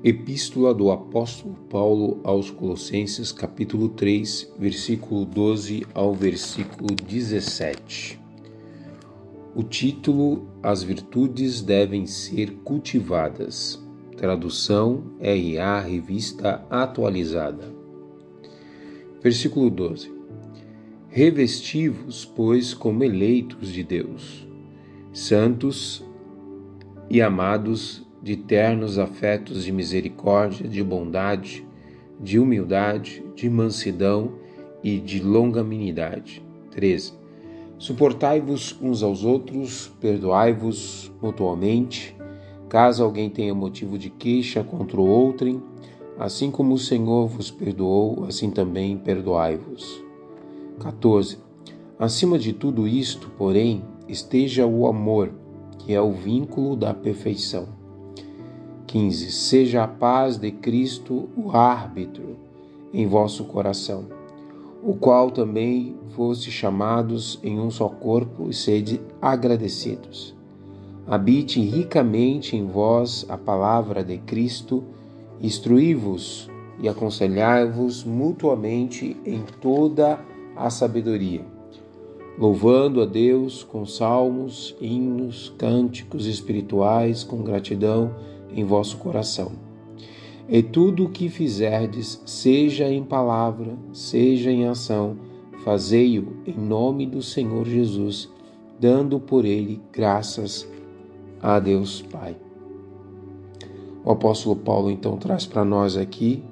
Epístola do Apóstolo Paulo aos Colossenses, capítulo 3, versículo 12 ao versículo 17. O título: As virtudes devem ser cultivadas. Tradução: RA, Revista Atualizada. Versículo 12. Revesti-vos, pois, como eleitos de Deus, santos e amados, de ternos afetos de misericórdia, de bondade, de humildade, de mansidão e de longanimidade. 13. Suportai-vos uns aos outros, perdoai-vos mutuamente, caso alguém tenha motivo de queixa contra o outrem, assim como o Senhor vos perdoou, assim também perdoai-vos. 14. Acima de tudo isto, porém, esteja o amor, que é o vínculo da perfeição. 15. Seja a paz de Cristo o árbitro em vosso coração, o qual também foste chamados em um só corpo, e sede agradecidos. Habite ricamente em vós a palavra de Cristo, instruí-vos e aconselhai-vos mutuamente em toda a sabedoria, louvando a Deus com salmos, hinos, cânticos espirituais, com gratidão em vosso coração. E tudo o que fizerdes, seja em palavra, seja em ação, fazei-o em nome do Senhor Jesus, dando por ele graças a Deus Pai. O apóstolo Paulo então traz para nós aqui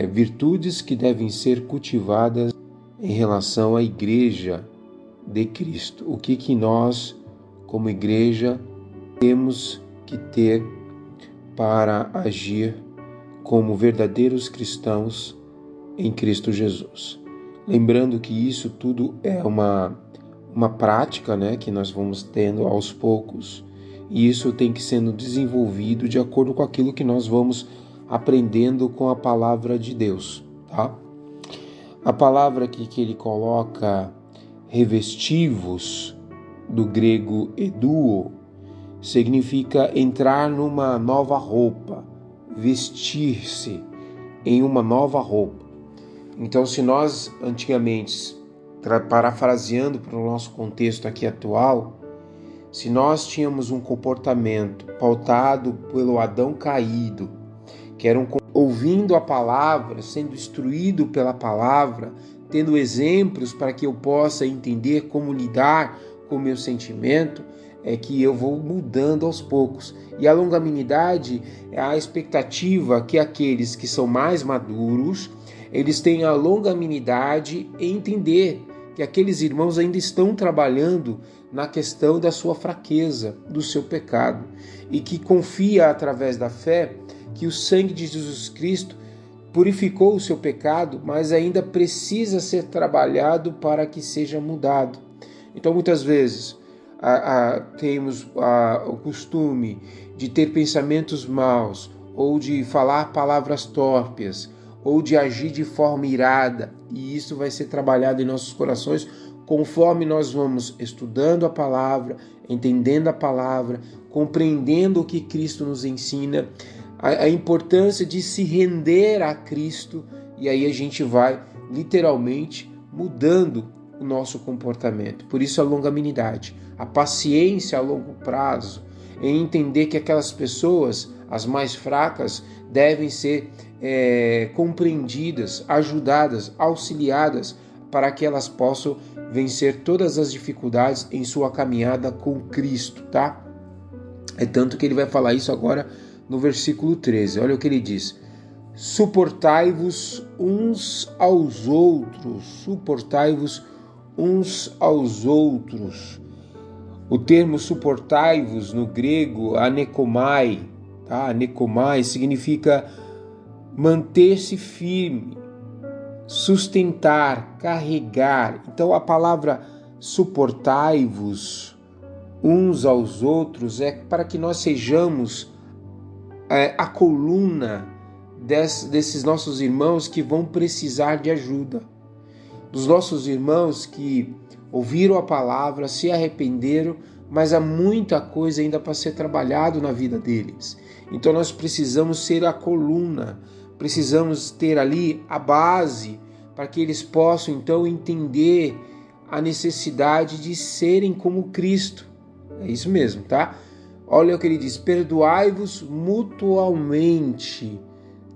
virtudes que devem ser cultivadas em relação à igreja de Cristo. O que nós, como igreja, temos que ter para agir como verdadeiros cristãos em Cristo Jesus. Lembrando que isso tudo é uma prática, que nós vamos tendo aos poucos, e isso tem que ir sendo desenvolvido de acordo com aquilo que nós vamos aprendendo com a palavra de Deus, tá? A palavra aqui que ele coloca, revesti-vos, do grego eduo, significa entrar numa nova roupa, vestir-se em uma nova roupa. Então, se nós antigamente, parafraseando para o nosso contexto aqui atual, se nós tínhamos um comportamento pautado pelo Adão caído, que era ouvindo a palavra, sendo instruído pela palavra, tendo exemplos para que eu possa entender como lidar com o meu sentimento, é que eu vou mudando aos poucos. E a longanimidade é a expectativa que aqueles que são mais maduros, eles têm a longanimidade em entender que aqueles irmãos ainda estão trabalhando na questão da sua fraqueza, do seu pecado, e que confia através da fé que o sangue de Jesus Cristo purificou o seu pecado, mas ainda precisa ser trabalhado para que seja mudado. Então, muitas vezes, temos o costume de ter pensamentos maus, ou de falar palavras torpes, ou de agir de forma irada, e isso vai ser trabalhado em nossos corações conforme nós vamos estudando a palavra, entendendo a palavra, compreendendo o que Cristo nos ensina, a importância de se render a Cristo, e aí a gente vai literalmente mudando o nosso comportamento. Por isso a longanimidade, a paciência a longo prazo, em entender que aquelas pessoas, as mais fracas, devem ser compreendidas, ajudadas, auxiliadas, para que elas possam vencer todas as dificuldades em sua caminhada com Cristo, tá? É tanto que ele vai falar isso agora no versículo 13. Olha o que ele diz: suportai-vos uns aos outros, suportai-vos uns aos outros. O termo suportai-vos no grego, anekomai, tá? Anekomai significa manter-se firme, sustentar, carregar. Então a palavra suportai-vos uns aos outros é para que nós sejamos a coluna desses nossos irmãos que vão precisar de ajuda, dos nossos irmãos que ouviram a palavra, se arrependeram, mas há muita coisa ainda para ser trabalhado na vida deles. Então nós precisamos ser a coluna, precisamos ter ali a base para que eles possam então entender a necessidade de serem como Cristo. É isso mesmo, tá? Olha o que ele diz: perdoai-vos mutualmente,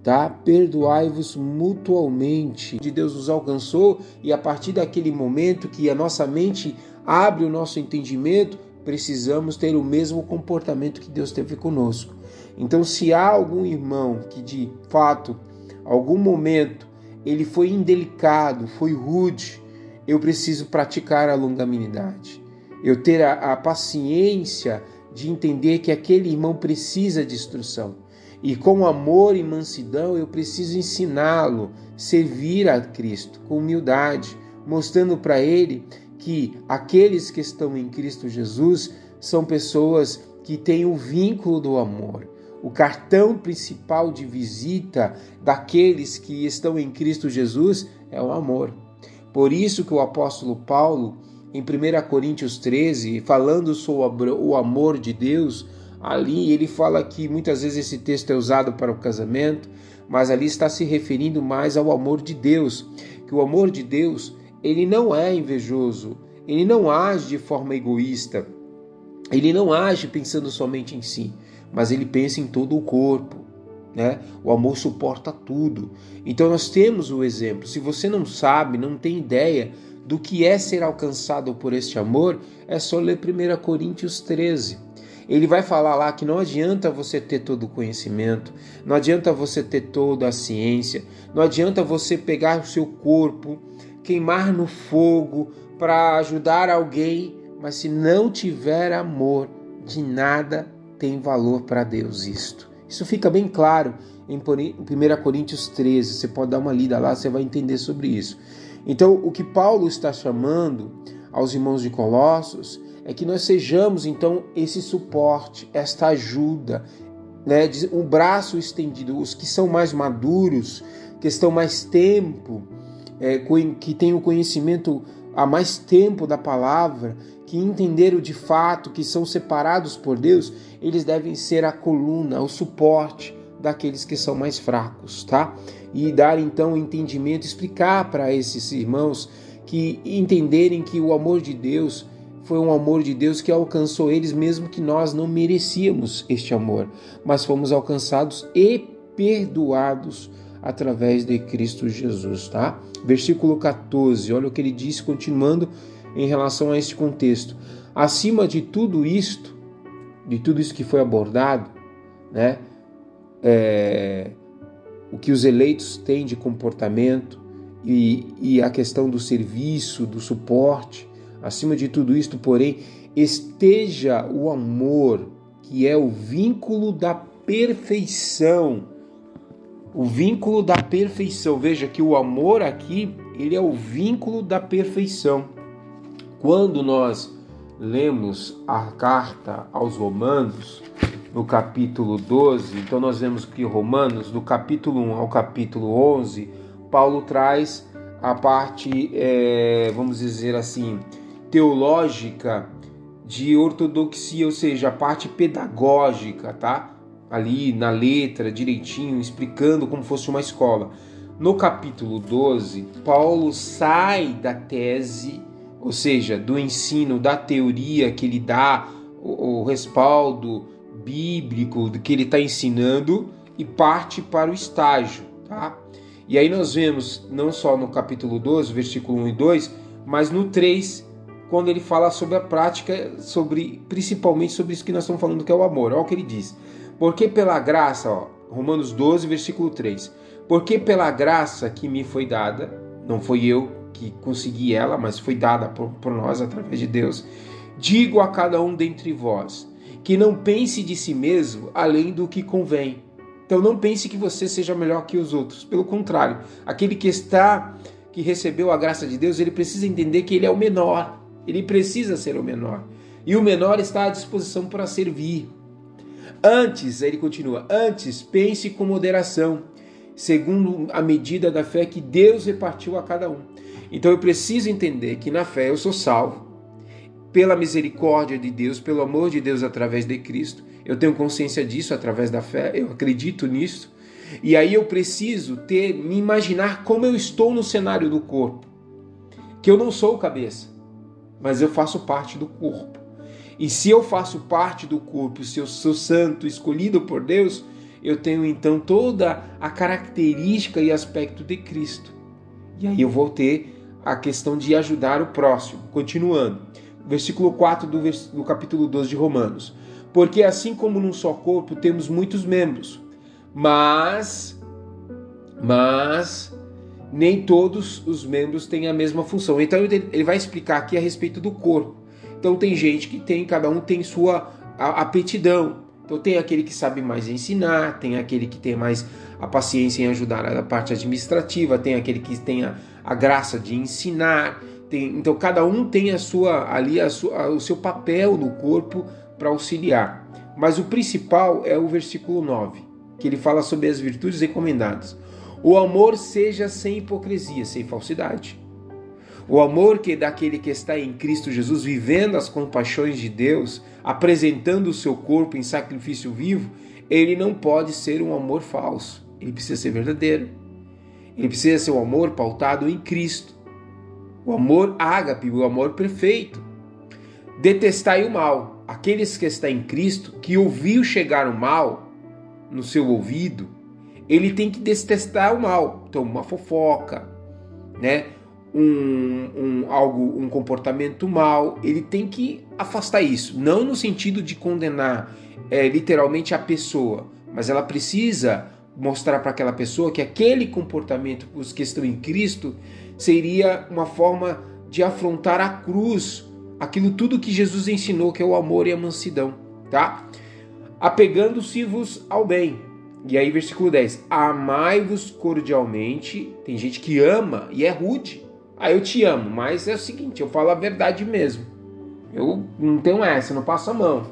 tá? Perdoai-vos mutualmente. Deus nos alcançou e a partir daquele momento que a nossa mente abre o nosso entendimento, precisamos ter o mesmo comportamento que Deus teve conosco. Então, se há algum irmão que de fato, algum momento, ele foi indelicado, foi rude, eu preciso praticar a longanimidade. Eu ter a paciência de entender que aquele irmão precisa de instrução. E com amor e mansidão eu preciso ensiná-lo, servir a Cristo com humildade, mostrando para ele que aqueles que estão em Cristo Jesus são pessoas que têm o vínculo do amor. O cartão principal de visita daqueles que estão em Cristo Jesus é o amor. Por isso que o apóstolo Paulo, em 1 Coríntios 13, falando sobre o amor de Deus, ali ele fala que muitas vezes esse texto é usado para o casamento, mas ali está se referindo mais ao amor de Deus, que o amor de Deus, ele não é invejoso, ele não age de forma egoísta, ele não age pensando somente em si, mas ele pensa em todo o corpo, né? O amor suporta tudo. Então nós temos o exemplo. Se você não sabe, não tem ideia do que é ser alcançado por este amor, é só ler 1 Coríntios 13. Ele vai falar lá que não adianta você ter todo o conhecimento, não adianta você ter toda a ciência, não adianta você pegar o seu corpo, queimar no fogo para ajudar alguém, mas se não tiver amor, de nada tem valor para Deus isto. Isso fica bem claro em 1 Coríntios 13, você pode dar uma lida lá, você vai entender sobre isso. Então, o que Paulo está chamando aos irmãos de Colossos é que nós sejamos, então, esse suporte, esta ajuda, né, o braço estendido, os que são mais maduros, que estão mais tempo, que têm o conhecimento há mais tempo da palavra, que entenderam de fato que são separados por Deus, eles devem ser a coluna, o suporte daqueles que são mais fracos, tá? E dar então entendimento, explicar para esses irmãos que entenderem que o amor de Deus foi um amor de Deus que alcançou eles, mesmo que nós não merecíamos este amor, mas fomos alcançados e perdoados através de Cristo Jesus, tá? Versículo 14, olha o que ele diz, continuando em relação a este contexto. Acima de tudo isto que foi abordado, né? O que os eleitos têm de comportamento e a questão do serviço, do suporte, acima de tudo isto, porém, esteja o amor, que é o vínculo da perfeição. O vínculo da perfeição. Veja que o amor aqui, ele é o vínculo da perfeição. Quando nós lemos a carta aos Romanos, no capítulo 12, então nós vemos que Romanos, do capítulo 1 ao capítulo 11, Paulo traz a parte, vamos dizer assim, teológica de ortodoxia, ou seja, a parte pedagógica, tá? Ali na letra, direitinho, explicando como fosse uma escola. No capítulo 12, Paulo sai da tese, ou seja, do ensino, da teoria que ele dá, o respaldo bíblico do que ele está ensinando, e parte para o estágio, tá? E aí nós vemos, não só no capítulo 12, versículo 1 e 2, mas no 3, quando ele fala sobre a prática, principalmente sobre isso que nós estamos falando, que é o amor. Olha o que ele diz. Porque pela graça, Romanos 12, versículo 3, porque pela graça que me foi dada, não foi eu que consegui ela, mas foi dada por nós através de Deus, digo a cada um dentre vós, que não pense de si mesmo além do que convém. Então não pense que você seja melhor que os outros, pelo contrário, aquele que recebeu a graça de Deus, ele precisa entender que ele é o menor, ele precisa ser o menor, e o menor está à disposição para servir. Antes, ele continua, antes pense com moderação, segundo a medida da fé que Deus repartiu a cada um. Então eu preciso entender que na fé eu sou salvo, pela misericórdia de Deus, pelo amor de Deus através de Cristo. eu tenho consciência disso através da fé, eu acredito nisso. E aí eu preciso me imaginar como eu estou no cenário do corpo. Que eu não sou o cabeça, mas eu faço parte do corpo. E se eu faço parte do corpo, se eu sou santo, escolhido por Deus, eu tenho então toda a característica e aspecto de Cristo. E aí eu vou ter a questão de ajudar o próximo. Continuando, versículo 4 do capítulo 12 de Romanos. Porque assim como num só corpo temos muitos membros, mas nem todos os membros têm a mesma função. Então ele vai explicar aqui a respeito do corpo. Então tem gente que cada um tem sua aptidão. Então tem aquele que sabe mais ensinar, tem aquele que tem mais a paciência em ajudar na parte administrativa, tem aquele que tem a graça de ensinar. Então cada um tem o seu papel no corpo para auxiliar. Mas o principal é o versículo 9, que ele fala sobre as virtudes recomendadas. O amor seja sem hipocrisia, sem falsidade. O amor que é daquele que está em Cristo Jesus, vivendo as compaixões de Deus, apresentando o seu corpo em sacrifício vivo, ele não pode ser um amor falso. Ele precisa ser verdadeiro. Ele precisa ser um amor pautado em Cristo. O amor ágape, o amor perfeito. Detestai o mal. Aqueles que estão em Cristo, que ouviu chegar o mal no seu ouvido, ele tem que detestar o mal. Então, uma fofoca, né? Um comportamento mal, ele tem que afastar isso, não no sentido de condenar literalmente a pessoa, mas ela precisa mostrar para aquela pessoa que aquele comportamento, os que estão em Cristo, seria uma forma de afrontar a cruz, aquilo tudo que Jesus ensinou, que é o amor e a mansidão, tá? Apegando-se-vos ao bem. E aí versículo 10, amai-vos cordialmente. Tem gente que ama e é rude. Eu te amo, mas é o seguinte, eu falo a verdade mesmo. Eu não tenho essa, não passo a mão.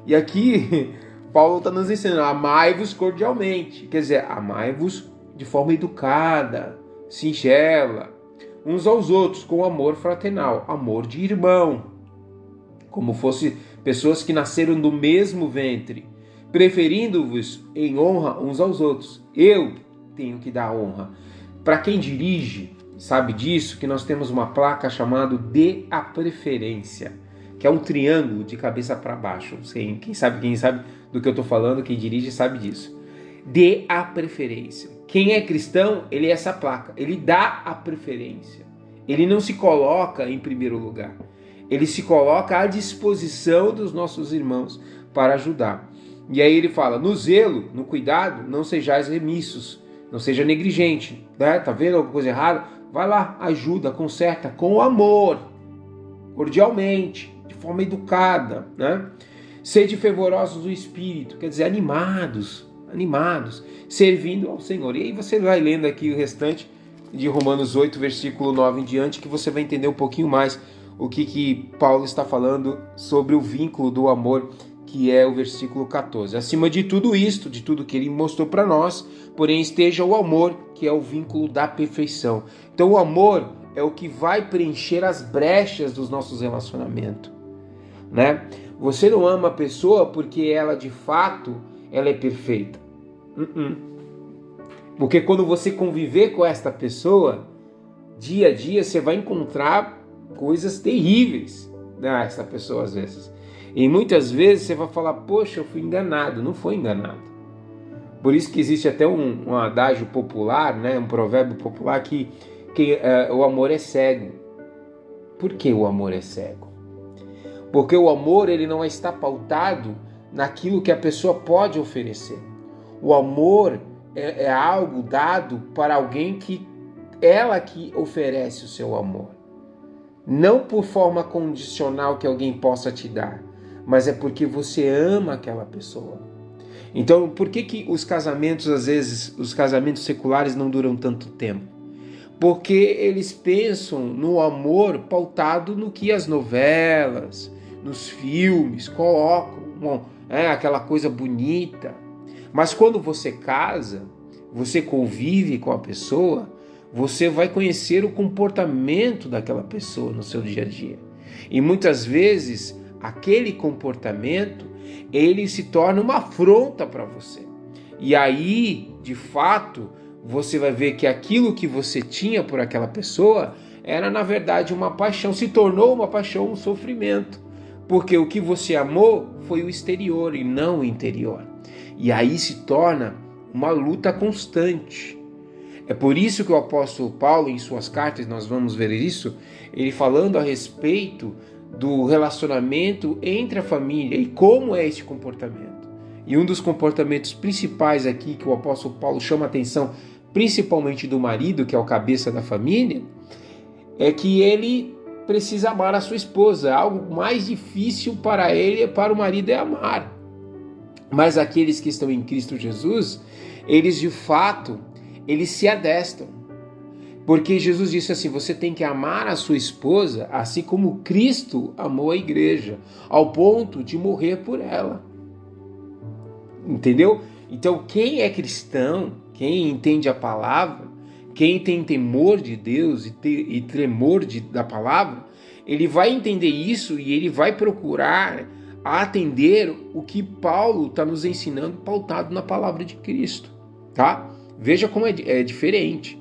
E aqui, Paulo está nos ensinando, amai-vos cordialmente. Quer dizer, amai-vos de forma educada, singela, uns aos outros, com amor fraternal, amor de irmão. Como fosse pessoas que nasceram do mesmo ventre, preferindo-vos em honra uns aos outros. Eu tenho que dar honra. Para quem dirige, sabe disso, que nós temos uma placa chamada de a preferência, que é um triângulo de cabeça para baixo. Quem sabe do que eu estou falando, quem dirige sabe disso. Dê a preferência. Quem é cristão, ele é essa placa. Ele dá a preferência. Ele não se coloca em primeiro lugar. Ele se coloca à disposição dos nossos irmãos para ajudar. E aí ele fala, no zelo, no cuidado, não sejais remissos, não seja negligente. Né? Tá vendo alguma coisa errada? Vai lá, ajuda, conserta com amor, cordialmente, de forma educada, né? Sede fervorosos do Espírito, quer dizer, animados, servindo ao Senhor. E aí você vai lendo aqui o restante de Romanos 8, versículo 9 em diante, que você vai entender um pouquinho mais o que Paulo está falando sobre o vínculo do amor, que é o versículo 14. Acima de tudo isto, de tudo que ele mostrou para nós, porém esteja o amor, que é o vínculo da perfeição. Então o amor é o que vai preencher as brechas dos nossos relacionamentos, né? Você não ama a pessoa porque ela de fato ela é perfeita. Porque quando você conviver com esta pessoa, dia a dia você vai encontrar coisas terríveis nessa pessoa às vezes. E muitas vezes você vai falar, poxa, eu fui enganado. Não foi enganado. Por isso que existe até um adágio popular, né, um provérbio popular que o amor é cego. Por que o amor é cego? Porque o amor ele não está pautado naquilo que a pessoa pode oferecer. O amor é algo dado para alguém que ela que oferece o seu amor. Não por forma condicional que alguém possa te dar, mas é porque você ama aquela pessoa. Então, por que os casamentos, às vezes, os casamentos seculares não duram tanto tempo? Porque eles pensam no amor pautado no que as novelas, nos filmes colocam, aquela coisa bonita. Mas quando você casa, você convive com a pessoa, você vai conhecer o comportamento daquela pessoa no seu dia a dia. E muitas vezes aquele comportamento, ele se torna uma afronta para você. E aí, de fato, você vai ver que aquilo que você tinha por aquela pessoa era, na verdade, uma paixão, se tornou uma paixão, um sofrimento. Porque o que você amou foi o exterior e não o interior. E aí se torna uma luta constante. É por isso que o apóstolo Paulo, em suas cartas, nós vamos ver isso, ele falando a respeito do relacionamento entre a família e como é esse comportamento. E um dos comportamentos principais aqui que o apóstolo Paulo chama a atenção, principalmente do marido, que é o cabeça da família, é que ele precisa amar a sua esposa. Algo mais difícil para ele, para o marido, é amar. Mas aqueles que estão em Cristo Jesus, eles de fato, eles se adestram. Porque Jesus disse assim, você tem que amar a sua esposa assim como Cristo amou a igreja, ao ponto de morrer por ela. Entendeu? Então quem é cristão, quem entende a palavra, quem tem temor de Deus e tremor da palavra, ele vai entender isso e ele vai procurar atender o que Paulo está nos ensinando, pautado na palavra de Cristo, tá? Veja como é diferente.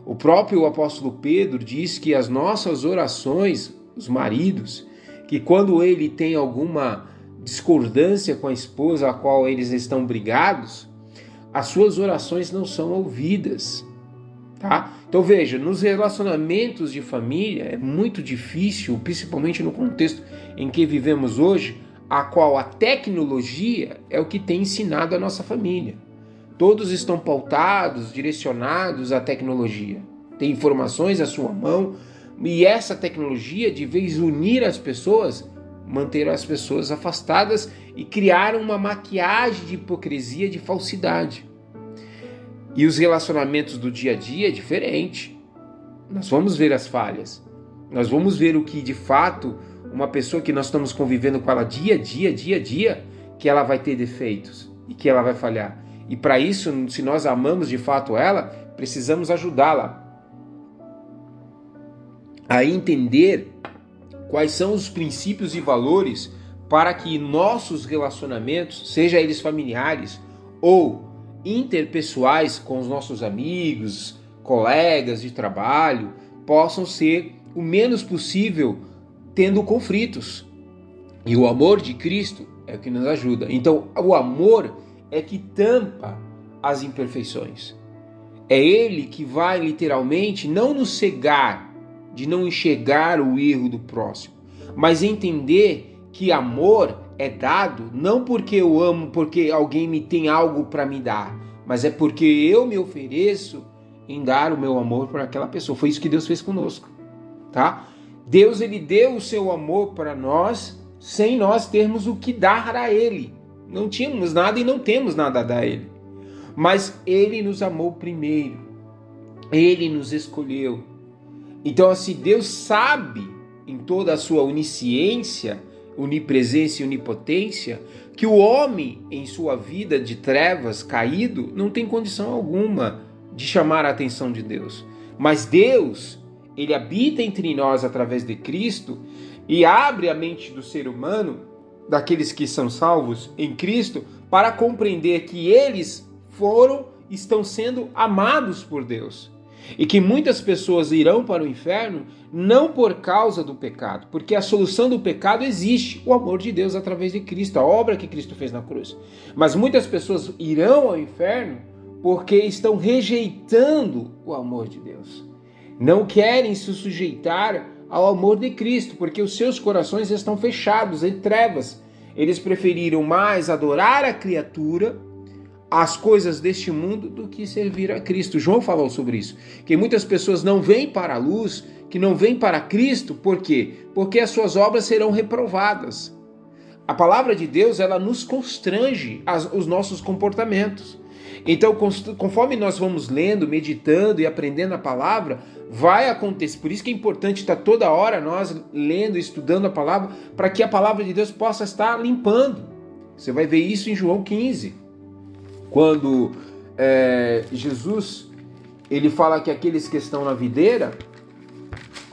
O próprio apóstolo Pedro diz que as nossas orações, os maridos, que quando ele tem alguma discordância com a esposa a qual eles estão brigados, as suas orações não são ouvidas. Tá? Então veja, nos relacionamentos de família é muito difícil, principalmente no contexto em que vivemos hoje, a qual a tecnologia é o que tem ensinado a nossa família. Todos estão pautados, direcionados à tecnologia. Tem informações à sua mão e essa tecnologia, de vez unir as pessoas, manter as pessoas afastadas e criar uma maquiagem de hipocrisia, de falsidade. E os relacionamentos do dia a dia é diferente. Nós vamos ver as falhas. Nós vamos ver o que, de fato, uma pessoa que nós estamos convivendo com ela dia a dia, que ela vai ter defeitos e que ela vai falhar. E para isso, se nós amamos de fato ela, precisamos ajudá-la a entender quais são os princípios e valores para que nossos relacionamentos, seja eles familiares ou interpessoais com os nossos amigos, colegas de trabalho, possam ser o menos possível tendo conflitos. E o amor de Cristo é o que nos ajuda. Então, o amor é que tampa as imperfeições. É Ele que vai literalmente não nos cegar de não enxergar o erro do próximo, mas entender que amor é dado não porque eu amo, porque alguém me tem algo para me dar, mas é porque eu me ofereço em dar o meu amor para aquela pessoa. Foi isso que Deus fez conosco, tá? Deus, ele deu o seu amor para nós sem nós termos o que dar a Ele. Não tínhamos nada e não temos nada a dar a Ele. Mas Ele nos amou primeiro. Ele nos escolheu. Então, assim, Deus sabe, em toda a sua onisciência, onipresença e onipotência, que o homem, em sua vida de trevas, caído, não tem condição alguma de chamar a atenção de Deus. Mas Deus, ele habita entre nós através de Cristo e abre a mente do ser humano, daqueles que são salvos em Cristo, para compreender que eles estão sendo amados por Deus. E que muitas pessoas irão para o inferno não por causa do pecado, porque a solução do pecado existe, o amor de Deus através de Cristo, a obra que Cristo fez na cruz. Mas muitas pessoas irão ao inferno porque estão rejeitando o amor de Deus. Não querem se sujeitar ao amor de Cristo, porque os seus corações estão fechados em trevas. Eles preferiram mais adorar a criatura, as coisas deste mundo, do que servir a Cristo. João falou sobre isso, que muitas pessoas não vêm para a luz, que não vêm para Cristo, por quê? Porque as suas obras serão reprovadas. A palavra de Deus, ela nos constrange os nossos comportamentos. Então, conforme nós vamos lendo, meditando e aprendendo a palavra, vai acontecer. Por isso que é importante estar toda hora nós lendo, estudando a palavra, para que a palavra de Deus possa estar limpando. Você vai ver isso em João 15. Quando Jesus, ele fala que aqueles que estão na videira,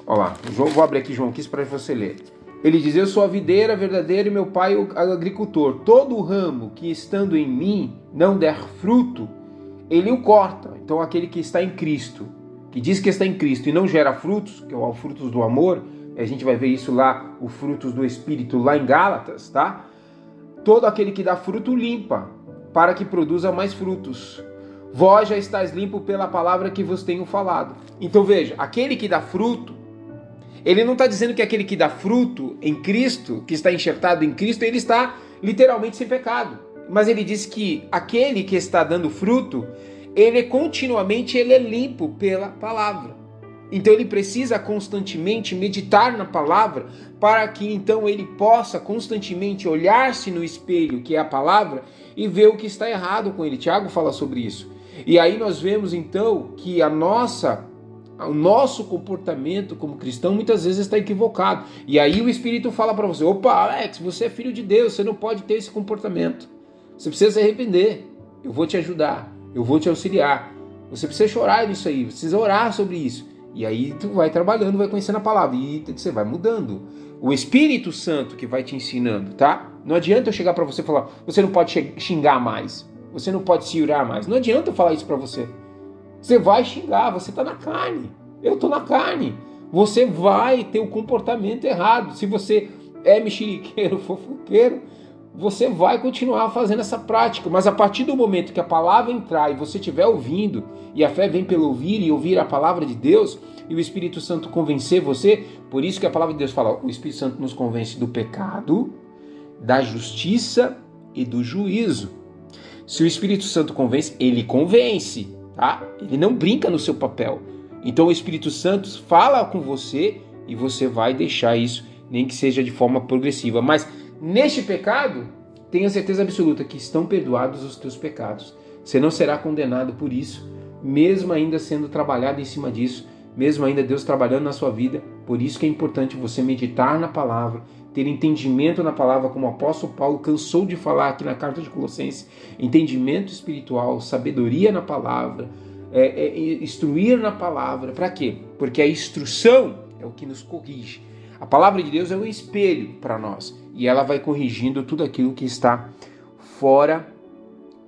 olha lá, vou abrir aqui João 15 para você ler. Ele diz: eu sou a videira verdadeira e meu pai o agricultor. Todo ramo que estando em mim não der fruto, ele o corta. Então aquele que está em Cristo, que diz que está em Cristo e não gera frutos, que é o frutos do amor, a gente vai ver isso lá, os frutos do Espírito lá em Gálatas, tá? Todo aquele que dá fruto limpa, para que produza mais frutos. Vós já estáis limpo pela palavra que vos tenho falado. Então veja, aquele que dá fruto, ele não está dizendo que aquele que dá fruto em Cristo, que está enxertado em Cristo, ele está literalmente sem pecado. Mas ele diz que aquele que está dando fruto, ele é limpo pela palavra. Então ele precisa constantemente meditar na palavra para que então ele possa constantemente olhar-se no espelho, que é a palavra, e ver o que está errado com ele. Tiago fala sobre isso. E aí nós vemos então que o nosso comportamento como cristão muitas vezes está equivocado. E aí o Espírito fala para você: opa, Alex, você é filho de Deus, você não pode ter esse comportamento. Você precisa se arrepender. Eu vou te ajudar, eu vou te auxiliar. Você precisa chorar nisso aí, precisa orar sobre isso. E aí tu vai trabalhando, vai conhecendo a palavra e você vai mudando. O Espírito Santo que vai te ensinando, tá? Não adianta eu chegar para você e falar: você não pode xingar mais, você não pode se irar mais. Não adianta eu falar isso para você. Você vai xingar, você está na carne. Eu estou na carne. Você vai ter o comportamento errado. Se você é mexeriqueiro, fofoqueiro, você vai continuar fazendo essa prática. Mas a partir do momento que a palavra entrar e você estiver ouvindo, e a fé vem pelo ouvir e ouvir a palavra de Deus, e o Espírito Santo convencer você, por isso que a palavra de Deus fala: o Espírito Santo nos convence do pecado, da justiça e do juízo. Se o Espírito Santo convence, ele convence, tá? Ele não brinca no seu papel. Então o Espírito Santo fala com você e você vai deixar isso, nem que seja de forma progressiva. Mas neste pecado, tenha certeza absoluta que estão perdoados os teus pecados. Você não será condenado por isso, mesmo ainda sendo trabalhado em cima disso, mesmo ainda Deus trabalhando na sua vida. Por isso que é importante você meditar na palavra, ter entendimento na palavra, como o apóstolo Paulo cansou de falar aqui na carta de Colossenses: entendimento espiritual, sabedoria na palavra, instruir na palavra. Para quê? Porque a instrução é o que nos corrige. A palavra de Deus é um espelho para nós e ela vai corrigindo tudo aquilo que está fora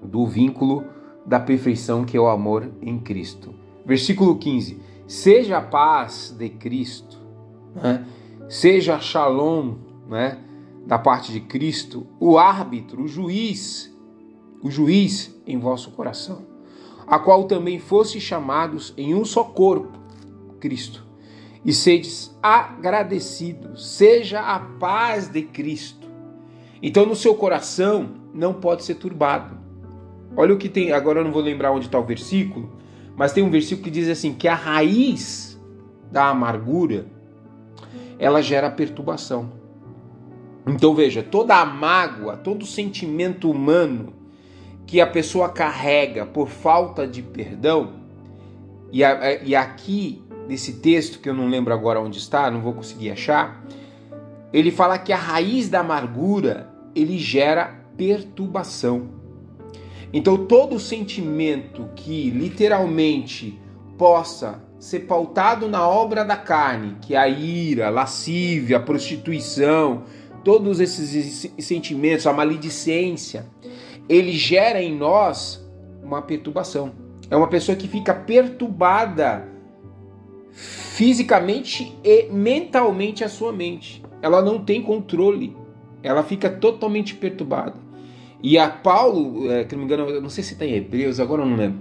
do vínculo da perfeição, que é o amor em Cristo. Versículo 15: seja a paz de Cristo, né? Seja a shalom, né, da parte de Cristo, o árbitro, o juiz em vosso coração, a qual também fosse chamados em um só corpo, Cristo, e sedes agradecidos. Seja a paz de Cristo. Então no seu coração não pode ser turbado. Olha o que tem, agora eu não vou lembrar onde está o versículo, mas tem um versículo que diz assim, que a raiz da amargura, ela gera perturbação. Então veja, toda a mágoa, todo sentimento humano que a pessoa carrega por falta de perdão, e aqui nesse texto, que eu não lembro agora onde está, não vou conseguir achar, ele fala que a raiz da amargura, ele gera perturbação. Então todo sentimento que literalmente possa ser pautado na obra da carne, que é a ira, a lascívia, a prostituição, todos esses sentimentos, a maledicência, ele gera em nós uma perturbação. É uma pessoa que fica perturbada fisicamente e mentalmente a sua mente. Ela não tem controle, ela fica totalmente perturbada. E a Paulo, que não me engano, eu não sei se está em Hebreus, agora eu não lembro,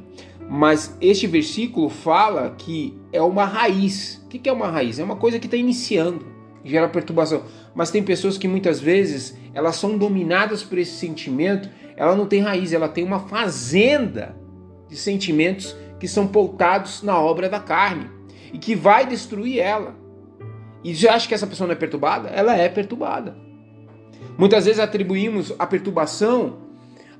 mas este versículo fala que é uma raiz. O que é uma raiz? É uma coisa que está iniciando, gera perturbação. Mas tem pessoas que muitas vezes elas são dominadas por esse sentimento, ela não tem raiz, ela tem uma fazenda de sentimentos que são pautados na obra da carne e que vai destruir ela. E você acha que essa pessoa não é perturbada? Ela é perturbada. Muitas vezes atribuímos a perturbação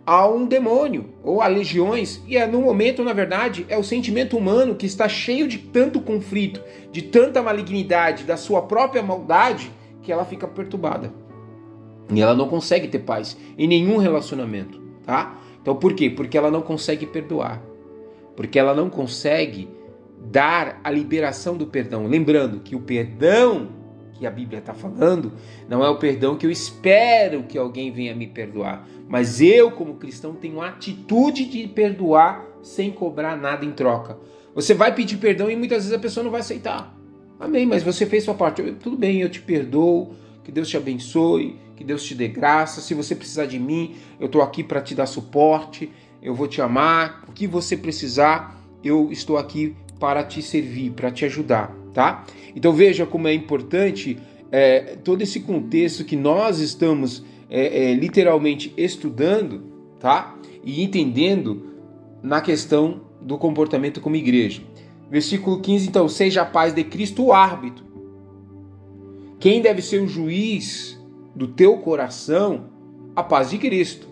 a um demônio ou a legiões, e no momento, na verdade, é o sentimento humano que está cheio de tanto conflito, de tanta malignidade, da sua própria maldade, que ela fica perturbada. E ela não consegue ter paz em nenhum relacionamento, tá? Então por quê? Porque ela não consegue perdoar. Porque ela não consegue dar a liberação do perdão. Lembrando que o perdão que a Bíblia está falando, não é o perdão que eu espero que alguém venha me perdoar, mas eu, como cristão, tenho a atitude de perdoar sem cobrar nada em troca. Você vai pedir perdão e muitas vezes a pessoa não vai aceitar. Amém, mas você fez sua parte. Tudo bem, eu te perdoo, que Deus te abençoe, que Deus te dê graça. Se você precisar de mim, eu estou aqui para te dar suporte, eu vou te amar. O que você precisar, eu estou aqui para te servir, para te ajudar, tá? Então veja como é importante todo esse contexto que nós estamos literalmente estudando, tá? E entendendo na questão do comportamento como igreja. Versículo 15, então, seja a paz de Cristo o árbitro. Quem deve ser o juiz do teu coração? A paz de Cristo.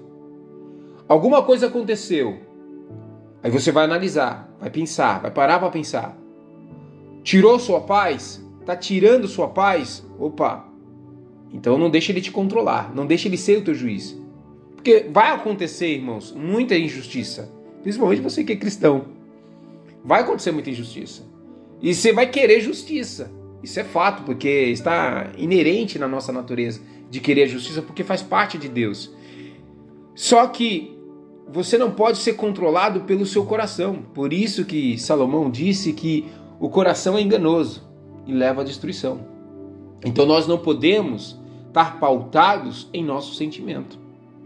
Alguma coisa aconteceu. Aí você vai analisar, vai pensar, vai parar para pensar. Tirou sua paz? Está tirando sua paz? Opa! Então não deixa ele te controlar, não deixa ele ser o teu juiz. Porque vai acontecer, irmãos, muita injustiça. Principalmente você que é cristão. Vai acontecer muita injustiça. E você vai querer justiça. Isso é fato, porque está inerente na nossa natureza de querer justiça, porque faz parte de Deus. Só que você não pode ser controlado pelo seu coração. Por isso que Salomão disse que o coração é enganoso e leva à destruição. Então nós não podemos estar pautados em nosso sentimento.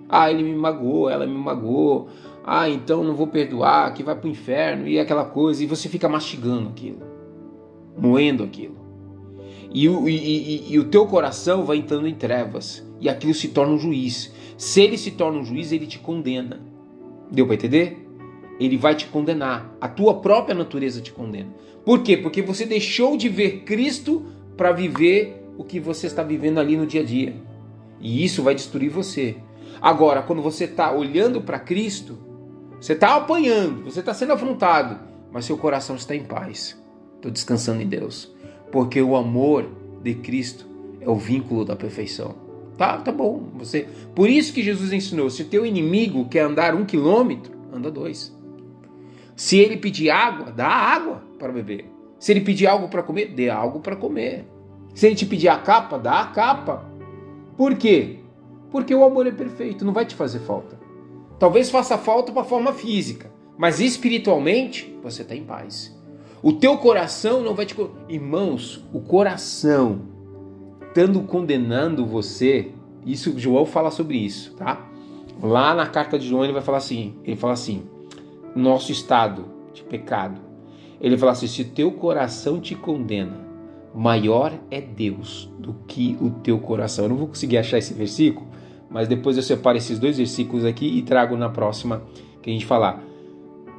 Ah, ele me magoou, ela me magoou. Ah, então não vou perdoar, que vai para o inferno, e aquela coisa, e você fica mastigando aquilo, moendo aquilo. E o teu coração vai entrando em trevas, e aquilo se torna um juiz. Se ele se torna um juiz, ele te condena. Deu para entender? Ele vai te condenar, a tua própria natureza te condena. Por quê? Porque você deixou de ver Cristo para viver o que você está vivendo ali no dia a dia. E isso vai destruir você. Agora, quando você está olhando para Cristo, você está apanhando, você está sendo afrontado, mas seu coração está em paz. Estou descansando em Deus. Porque o amor de Cristo é o vínculo da perfeição. Tá bom. Por isso que Jesus ensinou, se teu inimigo quer andar 1 quilômetro, anda 2. Se ele pedir água, dá água para beber. Se ele pedir algo para comer, dê algo para comer. Se ele te pedir a capa, dá a capa. Por quê? Porque o amor é perfeito, não vai te fazer falta. Talvez faça falta para a forma física, mas espiritualmente você está em paz. O teu coração não vai te... Irmãos, o coração estando condenando você, isso João fala sobre isso, tá? Lá na carta de João ele fala assim, nosso estado de pecado. Ele fala assim, se o teu coração te condena, maior é Deus do que o teu coração. Eu não vou conseguir achar esse versículo, mas depois eu separo esses 2 versículos aqui e trago na próxima que a gente falar.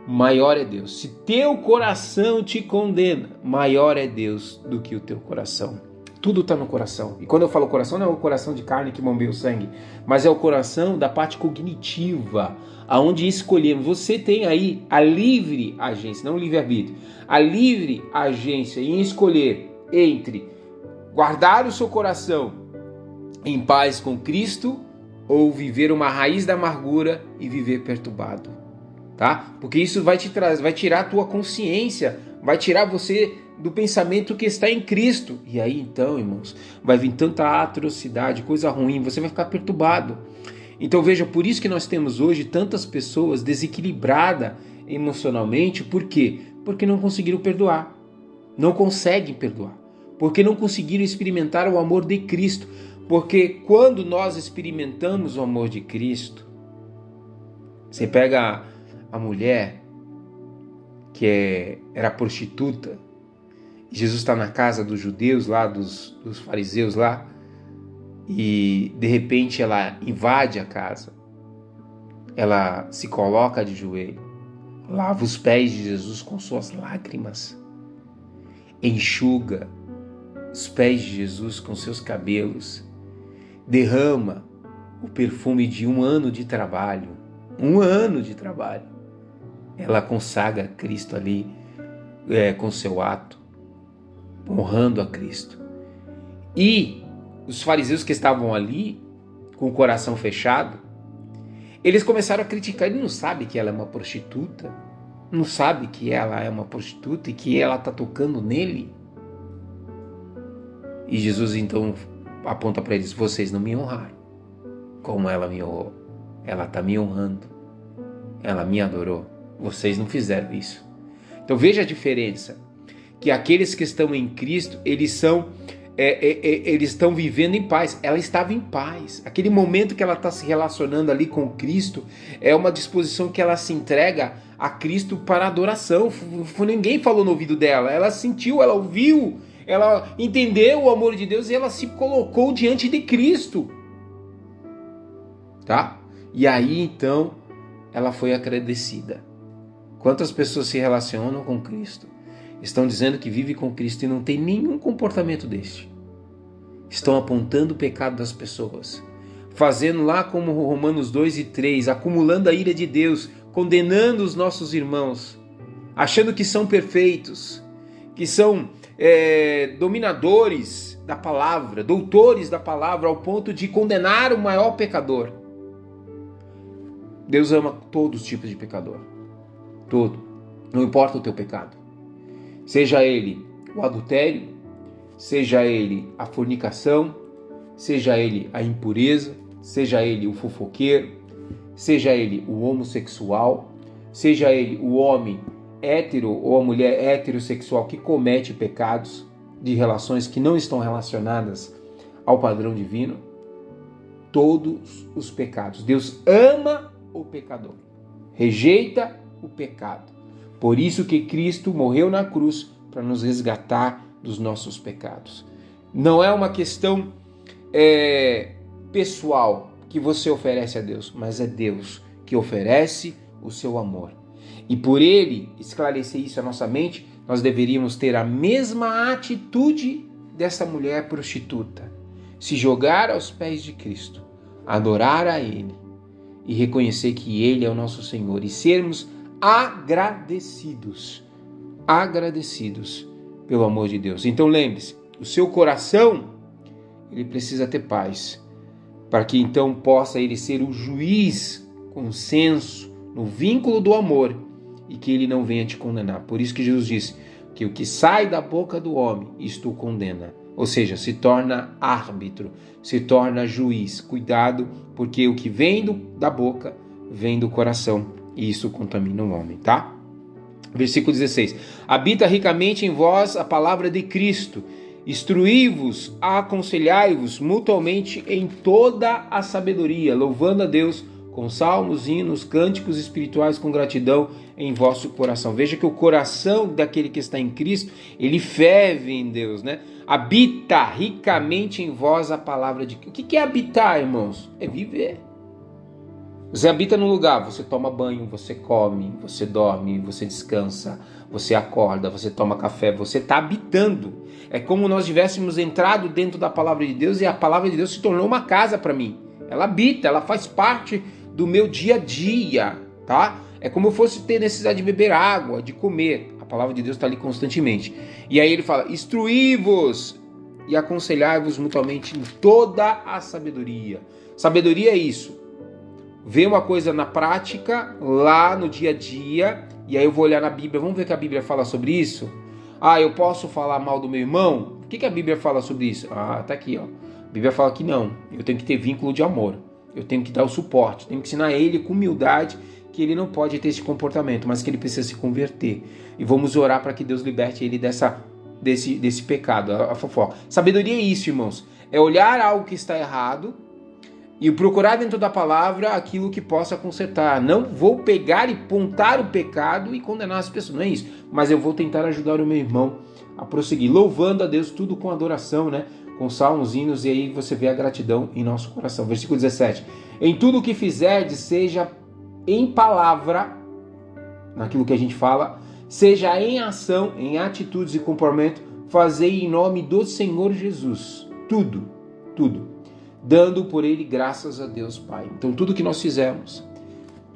Maior é Deus. Se teu coração te condena, maior é Deus do que o teu coração. Tudo está no coração. E quando eu falo coração, não é o coração de carne que bombeia o sangue, mas é o coração da parte cognitiva, aonde escolhemos. Você tem aí a livre agência, não o livre-arbítrio, a livre agência em escolher entre guardar o seu coração em paz com Cristo ou viver uma raiz da amargura e viver perturbado, tá? Porque isso vai tirar a tua consciência, vai tirar você do pensamento que está em Cristo. E aí então, irmãos, vai vir tanta atrocidade, coisa ruim, você vai ficar perturbado. Então veja, por isso que nós temos hoje tantas pessoas desequilibradas emocionalmente. Por quê? Porque não conseguiram perdoar, não conseguem perdoar, porque não conseguiram experimentar o amor de Cristo. Porque quando nós experimentamos o amor de Cristo, você pega a mulher que era prostituta, e Jesus está na casa dos judeus lá, dos fariseus lá, e de repente ela invade a casa, ela se coloca de joelho, lava os pés de Jesus com suas lágrimas, enxuga os pés de Jesus com seus cabelos, derrama o perfume de 1 ano de trabalho. 1 ano de trabalho. Ela consagra Cristo ali com seu ato, honrando a Cristo. E os fariseus que estavam ali, com o coração fechado, eles começaram a criticar. Ele não sabe que ela é uma prostituta? Não sabe que ela é uma prostituta e que ela está tocando nele? E Jesus então aponta para eles: vocês não me honraram como ela me honrou. Ela está me honrando. Ela me adorou. Vocês não fizeram isso. Então veja a diferença. Que aqueles que estão em Cristo, eles estão vivendo em paz. Ela estava em paz. Aquele momento que ela está se relacionando ali com Cristo é uma disposição que ela se entrega a Cristo para adoração. Ninguém falou no ouvido dela. Ela sentiu, ela ouviu, ela entendeu o amor de Deus e ela se colocou diante de Cristo. Tá? E aí então ela foi agradecida. Quantas pessoas se relacionam com Cristo? Estão dizendo que vive com Cristo e não tem nenhum comportamento deste. Estão apontando o pecado das pessoas. Fazendo lá como Romanos 2 e 3, acumulando a ira de Deus, condenando os nossos irmãos, achando que são perfeitos, que são dominadores da palavra, doutores da palavra, ao ponto de condenar o maior pecador. Deus ama todos os tipos de pecador. Todo. Não importa o teu pecado. Seja ele o adultério, seja ele a fornicação, seja ele a impureza, seja ele o fofoqueiro, seja ele o homossexual, seja ele o homem hétero ou a mulher heterossexual que comete pecados de relações que não estão relacionadas ao padrão divino, todos os pecados. Deus ama o pecador, rejeita o pecado. Por isso que Cristo morreu na cruz para nos resgatar dos nossos pecados. Não é uma questão pessoal que você oferece a Deus, mas é Deus que oferece o seu amor. E por Ele esclarecer isso à nossa mente, nós deveríamos ter a mesma atitude dessa mulher prostituta. Se jogar aos pés de Cristo, adorar a Ele e reconhecer que Ele é o nosso Senhor e sermos agradecidos pelo amor de Deus. Então lembre-se, o seu coração, ele precisa ter paz, para que então possa ele ser o juiz com senso, no vínculo do amor, e que ele não venha te condenar. Por isso que Jesus disse que o que sai da boca do homem, isto o condena. Ou seja, se torna árbitro, se torna juiz. Cuidado, porque o que vem da boca, vem do coração. E isso contamina o homem, tá? Versículo 16. Habita ricamente em vós a palavra de Cristo. Instruí-vos, aconselhai-vos mutuamente em toda a sabedoria, louvando a Deus com salmos, hinos, cânticos espirituais com gratidão em vosso coração. Veja que o coração daquele que está em Cristo, ele ferve em Deus, né? Habita ricamente em vós a palavra de Cristo. O que é habitar, irmãos? É viver. Você habita num lugar, você toma banho, você come, você dorme, você descansa, você acorda, você toma café, você está habitando. É como nós tivéssemos entrado dentro da palavra de Deus e a palavra de Deus se tornou uma casa para mim. Ela habita, ela faz parte do meu dia a dia, tá? É como eu fosse ter necessidade de beber água, de comer. A palavra de Deus está ali constantemente. E aí ele fala, instruí-vos e aconselhai-vos mutuamente em toda a sabedoria. Sabedoria é isso. Ver uma coisa na prática, lá no dia a dia, e aí eu vou olhar na Bíblia, vamos ver o que a Bíblia fala sobre isso? Ah, eu posso falar mal do meu irmão? O que a Bíblia fala sobre isso? Ah, tá aqui, ó. A Bíblia fala que não, eu tenho que ter vínculo de amor, eu tenho que dar o suporte, tenho que ensinar ele com humildade que ele não pode ter esse comportamento, mas que ele precisa se converter. E vamos orar para que Deus liberte ele desse pecado, a fofoca. Sabedoria é isso, irmãos, é olhar algo que está errado, e procurar dentro da palavra aquilo que possa consertar. Não vou pegar e apontar o pecado e condenar as pessoas, não é isso. Mas eu vou tentar ajudar o meu irmão a prosseguir, louvando a Deus, tudo com adoração, né? Com salmos, hinos, e aí você vê a gratidão em nosso coração. Versículo 17. Em tudo o que fizerdes, seja em palavra, naquilo que a gente fala, seja em ação, em atitudes e comportamento, fazei em nome do Senhor Jesus. Tudo. Dando por ele graças a Deus Pai. Então tudo que nós fizermos,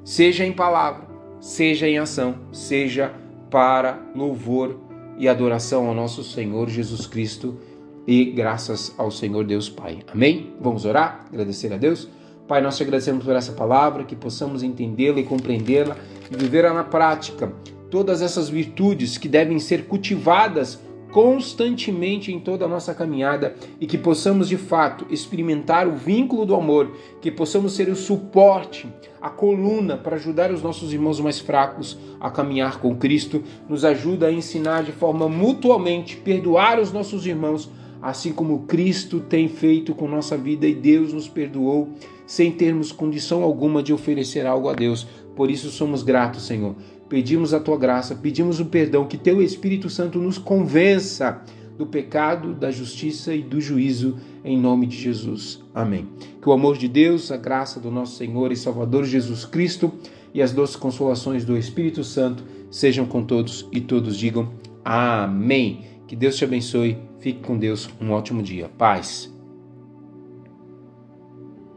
seja em palavra, seja em ação, seja para louvor e adoração ao nosso Senhor Jesus Cristo e graças ao Senhor Deus Pai. Amém? Vamos orar? Agradecer a Deus? Pai, nós te agradecemos por essa palavra, que possamos entendê-la e compreendê-la e vivê-la na prática. Todas essas virtudes que devem ser cultivadas constantemente em toda a nossa caminhada e que possamos de fato experimentar o vínculo do amor, que possamos ser o suporte, a coluna para ajudar os nossos irmãos mais fracos a caminhar com Cristo. Nos ajuda a ensinar de forma mutuamente, perdoar os nossos irmãos, assim como Cristo tem feito com nossa vida e Deus nos perdoou sem termos condição alguma de oferecer algo a Deus. Por isso somos gratos, Senhor. Pedimos a Tua graça, pedimos o perdão, que Teu Espírito Santo nos convença do pecado, da justiça e do juízo, em nome de Jesus. Amém. Que o amor de Deus, a graça do nosso Senhor e Salvador Jesus Cristo e as doces consolações do Espírito Santo sejam com todos e todos digam amém. Que Deus te abençoe. Fique com Deus. Um ótimo dia. Paz.